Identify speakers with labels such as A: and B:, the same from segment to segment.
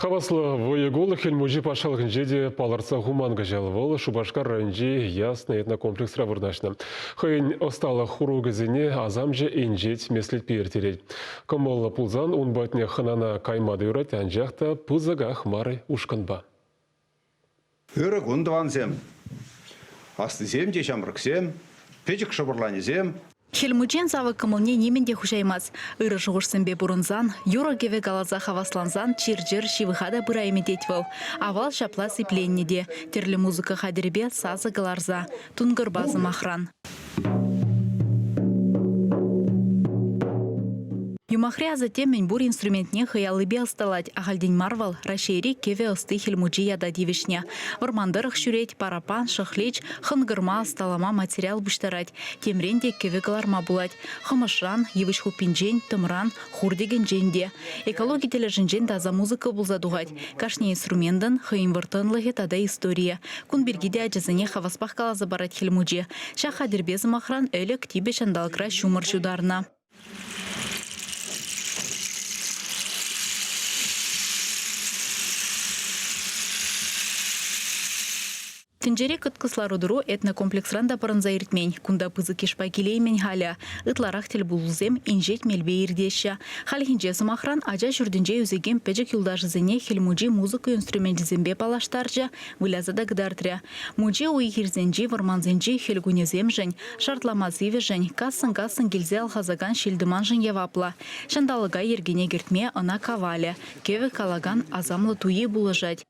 A: Хаваслы воеголы хельмужи пашалғын жеде паларца гуманға жалывыл Шубашкар районжи ясный этнокомплекс равырнашны. Хыйын осталы хуру газине азамже инжет меслет пертерет. Камалла пулзан унбатне ханана каймады юрат анжақта пызагах мары ушканба.
B: Үрі гундванзем, астызем де жамрықсем, печік шыбырланезем.
C: Хельмучен савы кымылне неменде хушаймас. Үрі жуғышсынбе бұрынзан, юра кеве галаза хавасланзан чир-жир шивыхада бұра емететвіл. Авал шапла сипленнеде, терлі музыка хадербе сазы галарза, тунгыр базы махран. Юмахре азатем мен бур инструментне хаялыбе асталать, ахальдень марвал, рашейри кеве осты хельмуджи яда дивишня. Вармандырых шүрет, парапан, шахлеч, хынгырма асталама материал буштарать. Темренде кеве галарма булать. Хамашран, евыш хупинжен, тымран, хурдеген женде. Экологи тележинжен таза музыка булзадугать. Кашне инструментен, хаим вартынлығы тада история. Кунбергиде аджазыне хаваспах калаза барать хельмуджи. Шахадербезы махран әлік тибе шандалкра шумар шударна. Тинжере кыскысларудыру этнокомплексран да парынза иртмень. Кунда пызы кешпа келеймен халя. Ытларах тел булузем инжет мелбе ирдеща. Халихинже сымахран ажа жүрдінже үзеген пәжік юлдашызыне хельмуджи музыка инструментізембе палаштаржа вылязада гдартря. Муджи уйхирзенжи варманзенжи хельгунезем жын, шартламазыве жын, касын келзе алхазаган шилдыман жын явапла. Шандалыга ергене гертме ана каваля. Кеве калаган азамлы туе булыжать.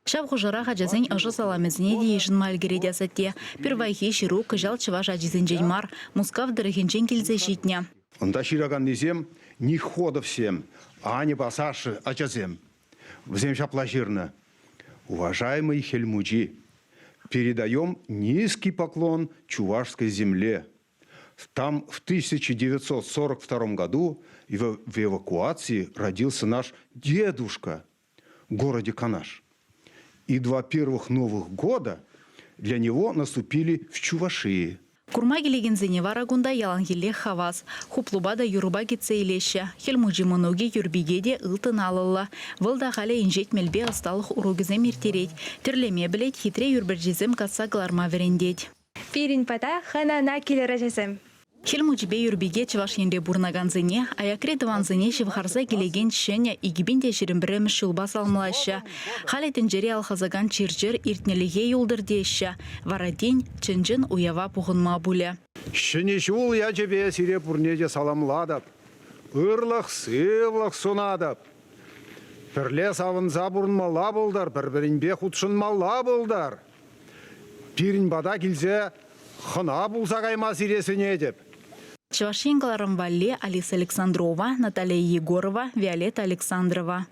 C: Шав хужара хаджазень ажы саламезіне дейшін мальгереде сәтте. Первайхи ширу кыжал чываш ажизенжен мар, мускав дырыхенжен келзе житня.
B: Онда шираган незем, не хода всем, а не басаши ажазем. Взем шапла жирна. Уважаемый хельмуджи, передаем низкий поклон чувашской земле. Там в 1942 году в эвакуации родился наш дедушка в городе Канаш. И 2 первых Новых года для него наступили в Чувашии.
C: Курма келегензене варагунда ялангеле хавас. Хуплубада юруба кетсе илеші. Хельмуджи мұноги юрбигеде ылтын алылы. Вылда халі инжет мелбе ысталық уругізем ертерет. Тірлеме білет хитре юрбіржезем катса гларма верендет.
D: Пирин пата хана на келережезем.
C: Хельмуджбе юрбиге чываш енре бурнаганзыне, аякре дыванзыне шывхарса келеген шеня игибинде шерімбірім шылба салмылашы. Халетін жере алхазаган чиржыр иртнеліге юлдырдеші. Вараден чынжын уява пұғынма бұлі.
B: Шыне жул я жебе сире бұрнеде саламладып. Ырлық сывлық сонадып. Бірле савынза бұрынмала болдар, бір-бірінбе құтшынмала болдар. Пирин бада келзе, хына бұлса қайма сиресіне деп.
C: Чувашингаларым Вале, Алиса Александрова, Наталья Егорова, Виолетта Александрова.